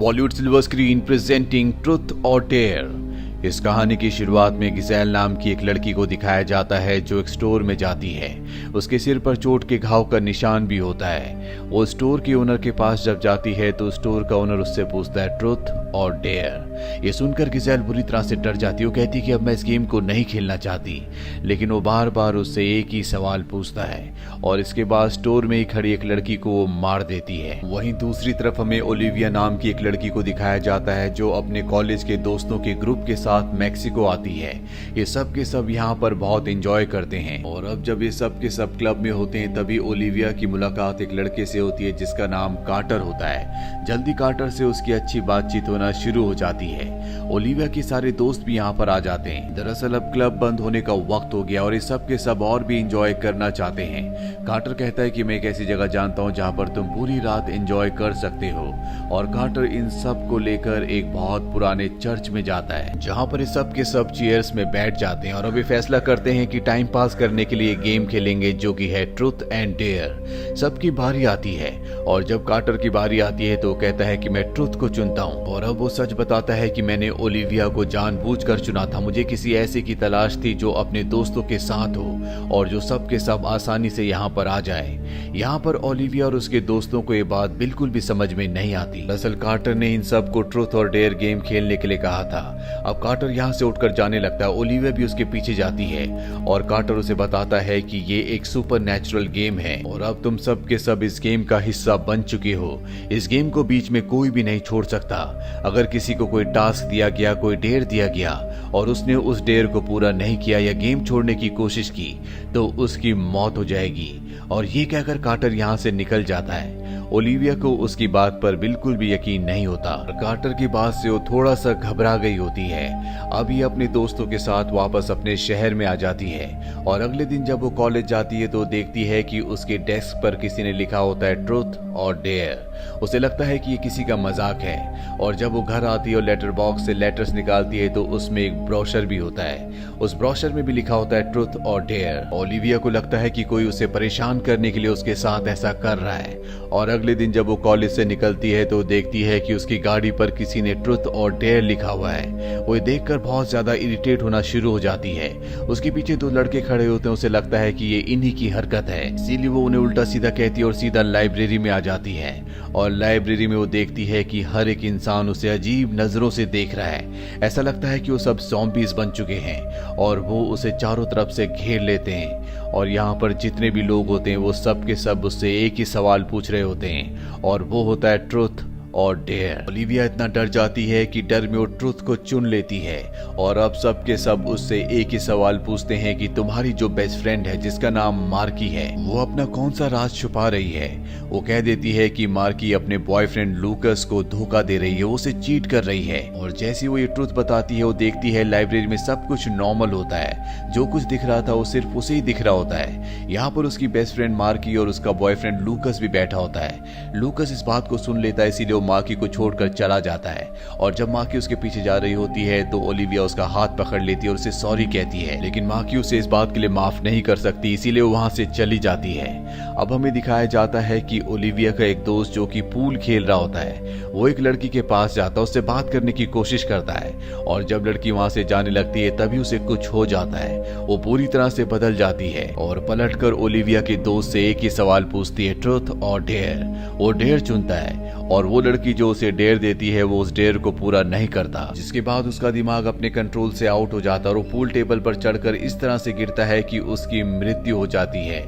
Bollywood silver screen presenting truth और dare. इस कहानी की शुरुआत में गिज़ेल नाम की एक लड़की को दिखाया जाता है जो एक स्टोर में जाती है। उसके सिर पर चोट के घाव का निशान भी होता है। वो स्टोर के ओनर के पास जब जाती है तो स्टोर का ओनर उससे पूछता है ट्रुथ और डेयर। ये सुनकर गिज़ेल बुरी तरह से डर जाती है। वो कहती है कि अब मैं इस गेम को नहीं खेलना चाहती, लेकिन वो बार बार उससे एक ही सवाल पूछता है और इसके बाद स्टोर में ही खड़ी एक लड़की को वो मार देती है। वहीं दूसरी तरफ हमें ओलिविया नाम की एक लड़की को दिखाया जाता है जो अपने कॉलेज के दोस्तों के ग्रुप के साथ मैक्सिको आती है। ये सब के सब यहाँ पर बहुत एंजॉय करते हैं और अब जब ये सब के सब क्लब में होते हैं तभी ओलिविया की मुलाकात एक लड़के से होती है जिसका नाम कार्टर होता है। जल्दी कार्टर से उसकी अच्छी बातचीत होना शुरू हो जाती है। ओलिविया के सारे दोस्त भी यहाँ पर आ जाते हैं। दरअसल अब क्लब बंद होने का वक्त हो गया और ये सब के सब और भी एंजॉय करना चाहते हैं। कार्टर कहता है कि मैं एक ऐसी जगह जानता हूँ जहाँ पर तुम पूरी रात एंजॉय कर सकते हो और कार्टर इन सब को लेकर एक बहुत पुराने चर्च में जाता है जहाँ पर सब के सब चेयर्स में बैठ जाते हैं और अभी फैसला करते हैं कि टाइम पास करने के लिए गेम खेलेंगे जो कि है ट्रुथ एंड डेयर। सबकी बारी आती है और जब कार्टर की बारी आती है तो कहता है कि मैं ट्रुथ को चुनता हूँ और अब वो सच बताता है कि मैंने ओलिविया को जानबूझकर चुना था। मुझे किसी ऐसे की तलाश थी जो अपने दोस्तों के साथ हो और जो सब के सब आसानी से यहाँ पर आ जाए। यहाँ पर ओलिविया और उसके दोस्तों को ये बात बिल्कुल भी समझ में नहीं आती। दरअसल कार्टर ने इन सब को ट्रुथ और डेयर गेम खेलने के लिए कहा था। अब कार्टर यहाँ से उठकर जाने लगता है। ओलिविया भी उसके पीछे जाती है और कार्टर उसे बताता है कि ये एक सुपर नेचुरल गेम है और अब तुम सब के सब इस गेम का हिस्सा बन चुके हो। इस गेम को बीच में कोई भी नहीं छोड़ सकता। अगर किसी को कोई टास्क दिया गया, कोई डेयर दिया गया और उसने उस डेयर को पूरा नहीं किया या गेम छोड़ने की कोशिश की तो उसकी मौत हो जाएगी। और ये कहकर कार्टर यहाँ से निकल जाता है। ओलिविया को उसकी बात पर बिल्कुल भी यकीन नहीं होता। कार्टर की बात से वो थोड़ा सा घबरा गई होती है। अभी अपने दोस्तों के साथ वापस अपने शहर में आ जाती है और अगले दिन जब वो कॉलेज जाती है तो देखती है कि उसके डेस्क पर किसी ने लिखा होता है ट्रुथ और डेयर। उसे लगता है कि ये किसी का मजाक है और जब वो घर आती है और लेटर बॉक्स से लेटर्स निकालती है तो उसमें एक ब्रोशर भी होता है। उस ब्रोशर में भी लिखा होता है ट्रुथ और डेयर। ओलिविया को लगता है कि कोई उसे परेशान करने के लिए उसके साथ ऐसा कर रहा है और अगले दिन जब वो कॉलेज से निकलती है तो देखती है कि उसकी गाड़ी पर किसी ने ट्रुथ और डेयर लिखा हुआ है। वो देखकर बहुत ज्यादा इरिटेट होना शुरू हो जाती है। उसके पीछे दो लड़के खड़े होते हैं। उसे लगता है कि ये इन्हीं की हरकत है, इसीलिए वो उन्हें उल्टा सीधा कहती है और सीधा लाइब्रेरी में आ जाती है और लाइब्रेरी में वो देखती है कि हर एक इंसान उसे अजीब नजरों से देख रहा है। ऐसा लगता है कि वो सब ज़ॉम्बीज बन चुके हैं और वो उसे चारों तरफ से घेर लेते हैं और यहाँ पर जितने भी लोग होते हैं वो सब के सब उससे एक ही सवाल पूछ रहे होते हैं और वो होता है ट्रुथ और डेयर। ओलिविया इतना डर जाती है कि डर में वो ट्रुथ को चुन लेती है और अब सब के सब उससे एक ही सवाल पूछते हैं कि तुम्हारी जो बेस्ट फ्रेंड है जिसका नाम मार्की है वो अपना कौन सा राज छुपा रही है। वो कह देती है कि मार्की अपने बॉयफ्रेंड लूकस को धोखा दे रही है, वो उसे चीट कर रही है। और जैसे वो ये ट्रुथ बताती है वो देखती है लाइब्रेरी में सब कुछ नॉर्मल होता है। जो कुछ दिख रहा था वो सिर्फ उसे ही दिख रहा होता है। यहाँ पर उसकी बेस्ट फ्रेंड मार्की और उसका बॉयफ्रेंड लूकस भी बैठा होता है। लूकस इस बात को सुन लेता है, इसीलिए मार्की को छोड़कर चला जाता है और जब मार्की उसके पीछे जा रही होती है तो ओलिविया उसका हाथ पकड़ लेती है और उसे सॉरी कहती है, लेकिन मार्की उसे इस बात के लिए माफ नहीं कर सकती, इसीलिए वो वहां से चली जाती है। अब हमें दिखाया जाता है कि ओलिविया का एक दोस्त जो कि पूल खेल रहा होता है वो एक लड़की के पास जाता है, उससे बात करने की कोशिश करता है और जब लड़की वहां से जाने लगती है तभी उसे कुछ हो जाता है। वो पूरी तरह से बदल जाती है और पलटकर ओलिविया के दोस्त से एक ही सवाल पूछती है, ट्रुथ और डेयर। वो डेयर चुनता है और वो लड़की जो उसे डेयर देती है वो उस डेयर को पूरा नहीं करता, जिसके बाद उसका दिमाग अपने कंट्रोल से आउट हो जाता है और वो पूल टेबल पर चढ़कर इस तरह से गिरता है कि उसकी मृत्यु हो जाती है।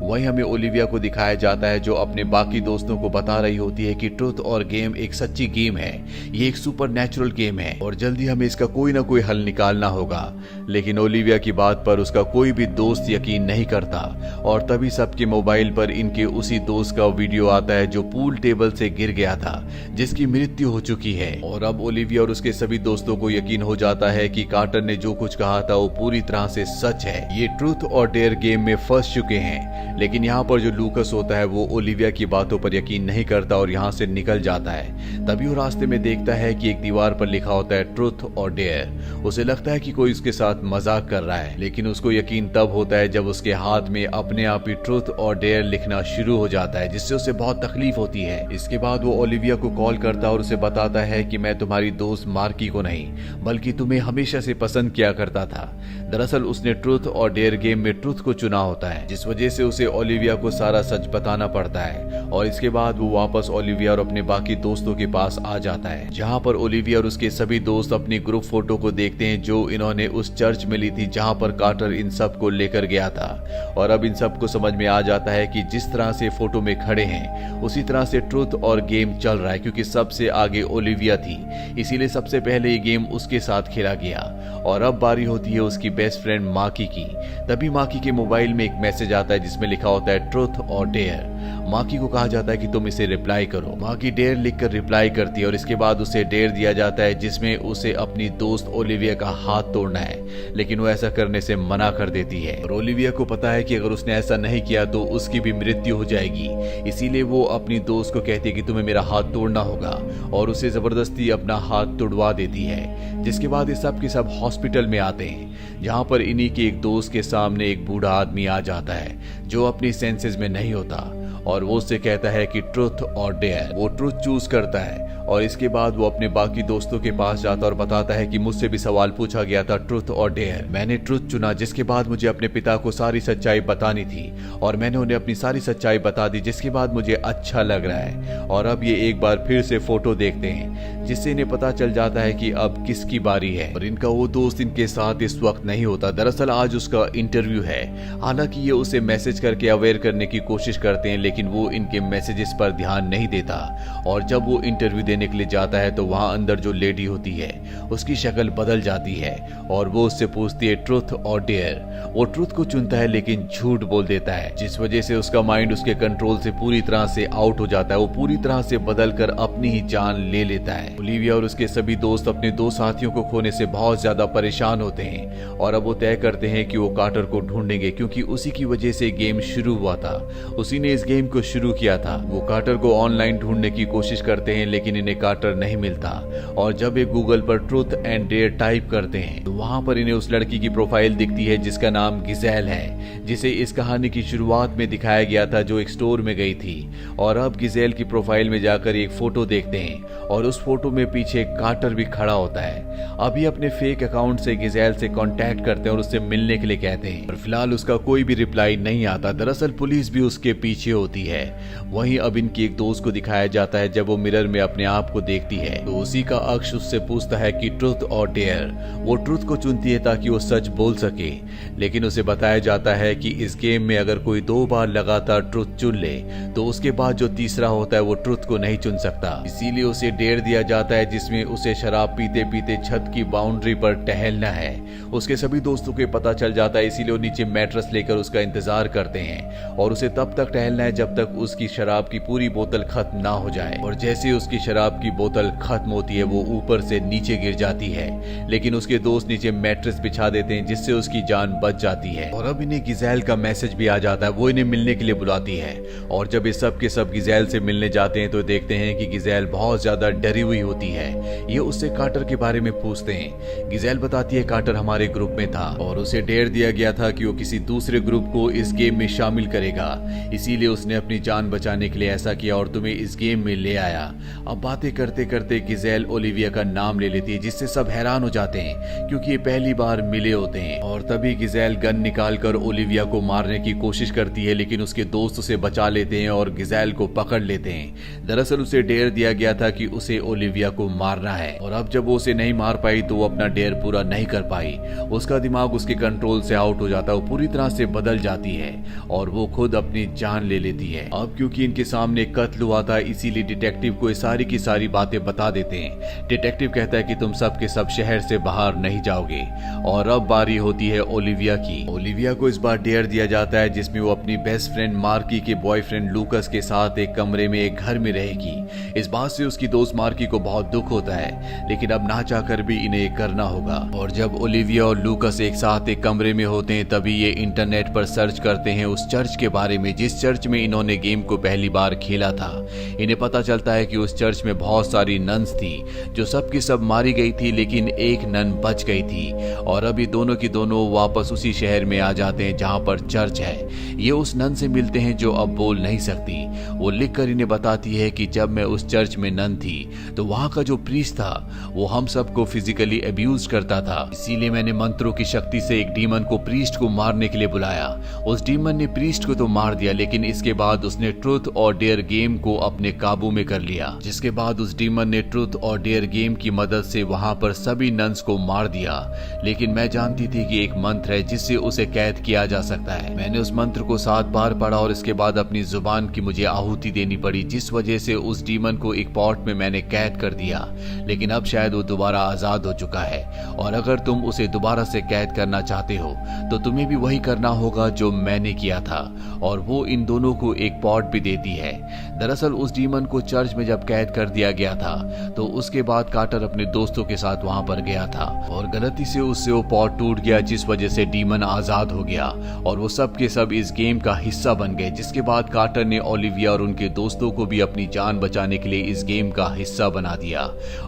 वहीं हमें ओलिविया को दिखाया जाता है जो अपने बाकी दोस्तों को बता रही होती है कि ट्रुथ और गेम एक सच्ची गेम है, ये एक सुपर नेचुरल गेम है और जल्दी हमें इसका कोई ना कोई हल निकालना होगा। लेकिन ओलिविया की बात पर उसका कोई भी दोस्त यकीन नहीं करता और तभी सबके मोबाइल पर इनके उसी दोस्त का वीडियो आता है जो पूल टेबल से गिर गया था, जिसकी मृत्यु हो चुकी है। और अब ओलिविया और उसके सभी दोस्तों को यकीन हो जाता है कि कार्टर ने जो कुछ कहा था वो पूरी तरह से सच है। ये ट्रुथ और डेयर गेम में फंस चुके हैं। लेकिन यहाँ पर जो लूकस होता है वो ओलिविया की बातों पर यकीन नहीं करता और यहाँ से निकल जाता है। तभी वो रास्ते में देखता है कि एक दीवार पर लिखा होता है ट्रुथ और डेयर। उसे लगता है कि कोई उसके साथ मजाक कर रहा है, लेकिन उसको यकीन तब होता है जब उसके हाथ में अपने आप ही ट्रुथ और डेयर लिखना शुरू हो जाता है, जिससे उसे बहुत तकलीफ होती है। इसके बाद वो वो ओलिविया को कॉल करता है और उसे बताता है कि मैं तुम्हारी दोस्त मार्की को नहीं बल्कि तुम्हें हमेशा से पसंद किया करता था। दरअसल उसने ट्रुथ और डेयर गेम में ट्रुथ को चुना होता है, जिस वजह से उसे ओलिविया को सारा सच बताना पड़ता है। और इसके बाद वो वापस ओलिविया और अपने बाकी दोस्तों के पास आ जाता है, जहाँ पर ओलिविया और उसके सभी दोस्त अपनी ग्रुप फोटो को देखते हैं जो इन्होंने उस चर्च में ली थी जहाँ पर कार्टर इन सब को लेकर गया था। और अब इन सब को समझ में आ जाता है कि जिस तरह से फोटो में खड़े हैं उसी तरह से ट्रुथ और गेम चल रहा है, क्योंकि सबसे आगे ओलिविया थी, इसीलिए सबसे पहले ये गेम उसके साथ खेला गया। और अब बारी होती है उसकी बेस्ट फ्रेंड माकी की। तभी माकी के मोबाइल में एक मैसेज आता है जिसमें लिखा होता है ट्रुथ और डेयर। माकी को कहा जाता है कि तुम इसे रिप्लाई करो। माकी डेयर लिखकर रिप्लाई करती है और इसके बाद उसे डेयर दिया जाता है जिसमें उसे अपनी दोस्त ओलिविया का हाथ तोड़ना है, लेकिन वो ऐसा करने से मना कर देती है। और ओलिविया को पता है कि अगर उसने ऐसा नहीं किया तो उसकी भी मृत्यु हो जाएगी, इसीलिए वो अपनी दोस्त को कहती है कि तुम्हें मेरा हाथ तोड़ना होगा और उसे जबरदस्ती अपना हाथ तुड़वा देती है। जिसके बाद ये सब के सब हॉस्पिटल में आते हैं, जहाँ पर इन्हीं के एक दोस्त के सामने एक बूढ़ा आदमी आ जाता है जो अपनी सेंसेस में नहीं होता और वो उससे कहता है कि ट्रुथ और डेयर। वो ट्रुथ चूज करता है और इसके बाद वो अपने बाकी दोस्तों के पास जाता और बताता है कि मुझसे भी सवाल पूछा गया था ट्रुथ और डेयर, मैंने ट्रुथ चुना, जिसके बाद मुझे अपने पिता को सारी सच्चाई बतानी थी और मैंने उन्हें अपनी सारी सच्चाई बता दी, जिसके बाद मुझे अच्छा लग रहा है। और अब ये एक बार फिर से फोटो देखते हैं जिससे इन्हें पता चल जाता है कि अब किसकी बारी है। और इनका वो दोस्त इनके साथ इस वक्त नहीं होता, दरअसल आज उसका इंटरव्यू है। हालांकि ये उसे मैसेज करके अवेयर करने की कोशिश करते हैं, लेकिन वो इनके मैसेजेस पर ध्यान नहीं देता। और जब वो इंटरव्यू देने के लिए जाता है तो वहां अंदर जो लेडी होती है उसकी शक्ल बदल जाती है और वो उससे पूछती है ट्रुथ और डेयर। वो ट्रुथ को चुनता है लेकिन झूठ बोल देता है, जिस वजह से उसका माइंड उसके कंट्रोल से पूरी तरह से आउट हो जाता है। वो पूरी तरह से बदल कर अपनी ही जान ले लेता है। ओलिविया और उसके सभी दोस्त अपने दो साथियों को खोने से बहुत ज्यादा परेशान होते हैं और अब वो तय करते हैं कि वो कार्टर को ढूंढेंगे, क्योंकि उसी की वजह से गेम शुरू हुआ था, उसी ने इस गेम को शुरू किया था। वो कार्टर को ऑनलाइन ढूंढने की कोशिश करते हैं लेकिन इन्हें कार्टर नहीं मिलता। और जब ये गूगल पर ट्रुथ एंड डेयर टाइप करते हैं तो वहां पर इन्हें उस लड़की की प्रोफाइल दिखती है जिसका नाम गिज़ेल है, जिसे इस कहानी की शुरुआत में दिखाया गया था, जो एक स्टोर में गई थी। और अब गिज़ेल की प्रोफाइल में जाकर एक फोटो देखते हैं और उस फोटो में पीछे कार्टर भी खड़ा होता है। अभी अपने फेक अकाउंट से गिज़ेल से कांटेक्ट करते हैं और उससे मिलने के लिए कहते हैं, और फिलहाल उसका कोई भी रिप्लाई नहीं आता। दरअसल पुलिस भी उसके पीछे होती है। वहीं अब इनकी एक दोस्त को दिखाया जाता है, जब वो मिरर में अपने आप को देखती है तो उसी का अक्ष उससे पूछता है कि ट्रुथ और डेयर। वो ट्रुथ को चुनती है ताकि वो सच बोल सके, लेकिन उसे बताया जाता है कि इस गेम में अगर कोई 2 बार लगातार ट्रुथ चुन ले तो उसके बाद जो तीसरा होता है वो ट्रुथ को नहीं चुन सकता। इसीलिए उसे डेयर दिया जाता है जिसमें उसे शराब पीते पीते छत की बाउंड्री पर टहलना है। उसके सभी दोस्तों को पता चल जाता है, इसीलिए वो नीचे मैट्रेस लेकर उसका इंतजार करते हैं और उसे तब तक टहलना है जब तक उसकी शराब की पूरी बोतल खत्म ना हो जाए। और जैसे उसकी शराब की बोतल खत्म होती है वो ऊपर से नीचे गिर जाती है, लेकिन उसके दोस्त नीचे मैट्रेस बिछा देते हैं जिससे उसकी जान बच जाती है। और अब इन्हें गिज़ेल का मैसेज भी आ जाता है, वो इन्हें मिलने के लिए बुलाती है। और जब ये सब के सब गिज़ेल से मिलने जाते हैं तो देखते हैं कि गिज़ेल बहुत ज्यादा डरी हुई होती है। ये उससे कार्टर के बारे में पूछते हैं। गिज़ेल बताती है कार्टर हमारे ग्रुप में था और उसे डेयर दिया गया था कि वो किसी दूसरे ग्रुप को इस गेम में शामिल करेगा, इसीलिए उसने अपनी जान बचाने के लिए ऐसा किया और तुम्हें इस गेम में ले आया। अब बातें करते करते गिज़ेल ओलिविया का नाम ले लेती है, जिससे सब हैरान हो जाते हैं क्योंकि ये पहली बार मिले होते हैं। और तभी गिज़ेल गन निकालकर ओलिविया को मारने की कोशिश करती है, लेकिन उसके दोस्त उसे बचा लेते हैं और गिज़ेल को पकड़ लेते हैं। दरअसल उसे डेयर दिया गया था कि उसे ओलिविया को मारना है, और अब जब वो उसे नहीं मार पाई तो वो अपना डेयर पूरा नहीं कर पाई। उसका दिमाग उसके कंट्रोल से आउट हो जाता है, वो पूरी तरह से बदल जाती है और वो खुद अपनी जान ले लेती है। अब क्योंकि इनके सामने कत्ल हुआ था इसीलिए डिटेक्टिव को सारी की सारी बातें बता देते हैं। डिटेक्टिव कहता है कि तुम सब के सब शहर से बाहर नहीं जाओगे। और अब बारी होती है ओलिविया की। ओलिविया को इस बार डेयर दिया जाता है जिसमें वो अपनी बेस्ट फ्रेंड मार्की के बॉयफ्रेंड लूकस के साथ एक कमरे में एक घर में रहेगी। इस बात से उसकी दोस्त मार्की को बहुत दुख होता है, लेकिन अब ना चाहकर भी इन्हें करना होगा। और जब ओलिविया और लूकस एक साथ एक कमरे में होते हैं तभी ये इंटरनेट पर सर्च करते हैं उस चर्च के बारे में जिस चर्च में इन्होंने गेम को पहली बार खेला था। इन्हें पता चलता है कि उस चर्च में बहुत सारी नन्स थी जो सब की सब मारी गई थी, लेकिन एक नन बच गई थी। और अभी दोनों की दोनों वापस उसी शहर में आ जाते हैं जहां पर चर्च है। ये उस नन से मिलते हैं जो अब बोल नहीं सकती। वो लिखकर इन्हें बताती है कि जब मैं उस चर्च में नन थी तो वहां का जो प्रीस्ट था वो हम सबको फिजिकली अब्यूज करता था, इसीलिए मैंने मंत्रों की शक्ति से एक डीमन को प्रीस्ट को मारने के लिए बुलाया। उस डीमन ने प्रीस्ट को तो मार दिया, लेकिन इसके बाद उसने ट्रूथ और डेयर गेम को अपने काबू में कर लिया, जिसके बाद उस डीमन ने ट्रूथ और डेयर गेम की मदद से वहां पर सभी नन्स को मार दिया। लेकिन मैं जानती थी कि एक मंत्र है जिससे उसे कैद किया जा सकता है। मैंने उस मंत्र को 7 बार पढ़ा और इसके बाद अपनी जुबान की मुझे आहुति देनी पड़ी, जिस वजह से उस डीमन को एक पॉट में मैंने कैद कर दिया। लेकिन अब शायद वो दोबारा आजाद हो चुका है, और अगर तुम उसे दोबारा से कैद करना चाहते हो तो तुम्हें भी वही करना होगा जो मैंने किया था। और वो इन दोनों को एक पॉट भी देती है। दरअसल उस डीमन को चर्च में जब कैद कर दिया गया था तो उसके बाद कार्टर अपने दोस्तों के साथ वहां पर गया था और गलती से उससे वो पॉट टूट गया, जिस वजह से डीमन आजाद हो गया और वो सब के सब इस गेम का हिस्सा बन गए। जिसके बाद कार्टर ने ओलिविया और उनके दोस्तों को भी अपनी जान बचाने के लिए इस गेम का हिस्सा बना दिया।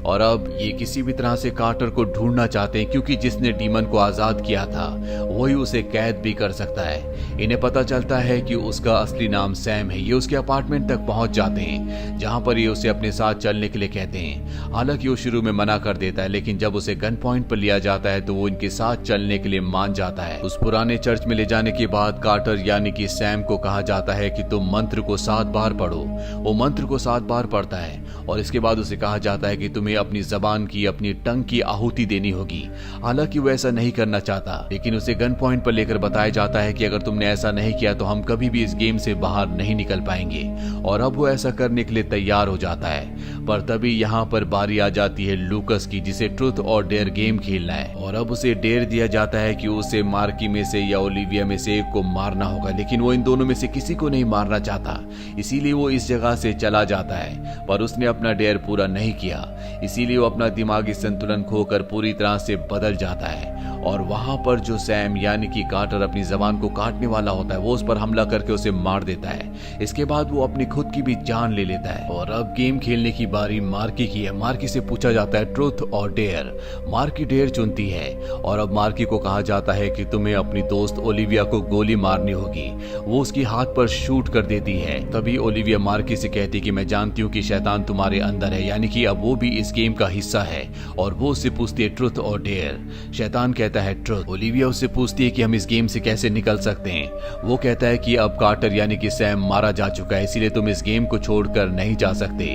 और अब ये किसी भी तरह से कार्टर को ढूंढना चाहते हैं, क्योंकि जिसने डीमन को आजाद किया था वही उसे कैद भी कर सकता है। इन्हें पता चलता है कि उसका असली नाम सैम है। ये उसके अपार्टमेंट तक पहुंच जाते हैं जहां पर ये उसे अपने साथ चलने के लिए कहते हैं। हालांकि वो शुरू में मना कर देता है, लेकिन जब उसे गन पॉइंट पर लिया जाता है तो वो इनके साथ चलने के लिए मान जाता है। उस पुराने चर्च में ले जाने के बाद कार्टर यानी कि सैम को कहा जाता है कि तुम मंत्र को 7 बार पढ़ो। वो मंत्र को 7 बार पढ़ता है और इसके बाद उसे कहा जाता है कि तुम्हें अपनी जबान की, अपनी टंग की आहुति देनी होगी। हालांकि वो ऐसा नहीं करना चाहता, लेकिन उसे गन पॉइंट पर लेकर बताया जाता है कि अगर तुमने ऐसा नहीं किया तो हम कभी भी इस गेम से बाहर नहीं निकल पाएंगे। और अब वो ऐसा करने के लिए तैयार हो जाता है। पर तभी यहाँ पर बारी आ जाती है लूकस की, जिसे ट्रूथ और डेयर गेम खेलना है। और अब उसे डेयर दिया जाता है कि उसे मार्की में से या ओलिविया में से एक को मारना होगा, लेकिन वो इन दोनों में से किसी को नहीं मारना चाहता, इसीलिए वो इस जगह से चला जाता है। पर उसने अपना डेयर पूरा नहीं किया, इसीलिए वो अपना दिमागी संतुलन खोकर पूरी तरह से बदल जाता है। और वहां पर जो सैम यानी कि कार्टर अपनी जबान को काटने वाला होता है वो उस पर हमला करके उसे मार देता है। इसके बाद वो अपनी खुद की भी जान ले लेता है। और अब गेम खेलने की बारी मार्की की है। मार्की से पूछा जाता है ट्रूथ और डेयर। मार्की डेयर चुनती है और अब मार्की को कहा जाता है कि तुम्हें अपनी दोस्त ओलिविया को गोली मारनी होगी। वो उसकी हाथ पर शूट कर देती है। तभी ओलिविया मार्की से कहती कि मैं जानती हूँ कि शैतान तुम्हारे अंदर है, यानी कि अब वो भी इस गेम का हिस्सा है। और वो उससे पूछती है ट्रूथ और डेयर। शैतान कहता है ट्रूथ। ओलिविया उससे पूछती है कि हम इस गेम से कैसे निकल सकते हैं। वो कहता है कि अब कार्टर यानी कि सैम मारा जा चुका है, इसीलिए तुम इस गेम को छोड़कर नहीं जा सकते।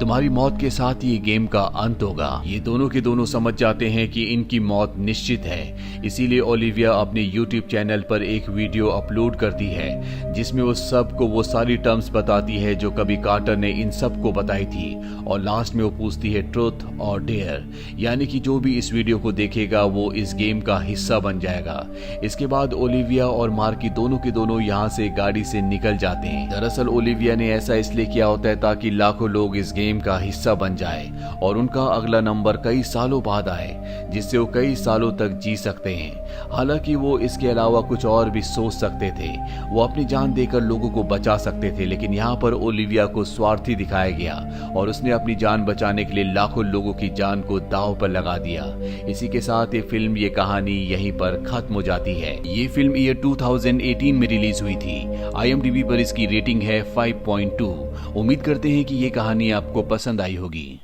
तुम्हारी मौत के साथ ही गेम का अंत होगा। ये दोनों के दोनों समझ जाते हैं कि इनकी मौत निश्चित है, इसीलिए ओलिविया अपने यूट्यूब चैनल पर एक वीडियो अपलोड करती है जिसमें वो सबको वो सारी टर्म्स बताती है जो कभी कार्टर ने इन सबको बताई थी। और लास्ट में वो पूछती है ट्रूथ और डेयर, यानी कि जो भी इस वीडियो को देखेगा वो इस गेम का हिस्सा बन जाएगा। इसके बाद ओलिविया और मार्की दोनों के दोनों यहाँ से गाड़ी से निकल जाते हैं। दरअसल ओलिविया ने ऐसा इसलिए किया होता है ताकि लाखों लोग इस गेम का हिस्सा बन जाए और उनका अगला नंबर कई सालों बाद आए, जिससे वो कई सालों तक जी सकते हैं। हालांकि वो इसके अलावा कुछ और भी सोच सकते थे। वो अपनी जान देकर लोगों को बचा सकते थे, लेकिन यहाँ पर ओलिविया को स्वार्थी दिखाया गया और उसने अपनी जान बचाने के लिए लाखों लोगों की जान को दांव पर लगा दिया। इसी के साथ ये फिल्म, ये कहानी यहीं पर खत्म हो जाती है। ये फिल्म ईयर 2018 में रिलीज हुई थी। IMDb पर इसकी रेटिंग है 5.2। उम्मीद करते हैं कि ये कहानी आपको पसंद आई होगी।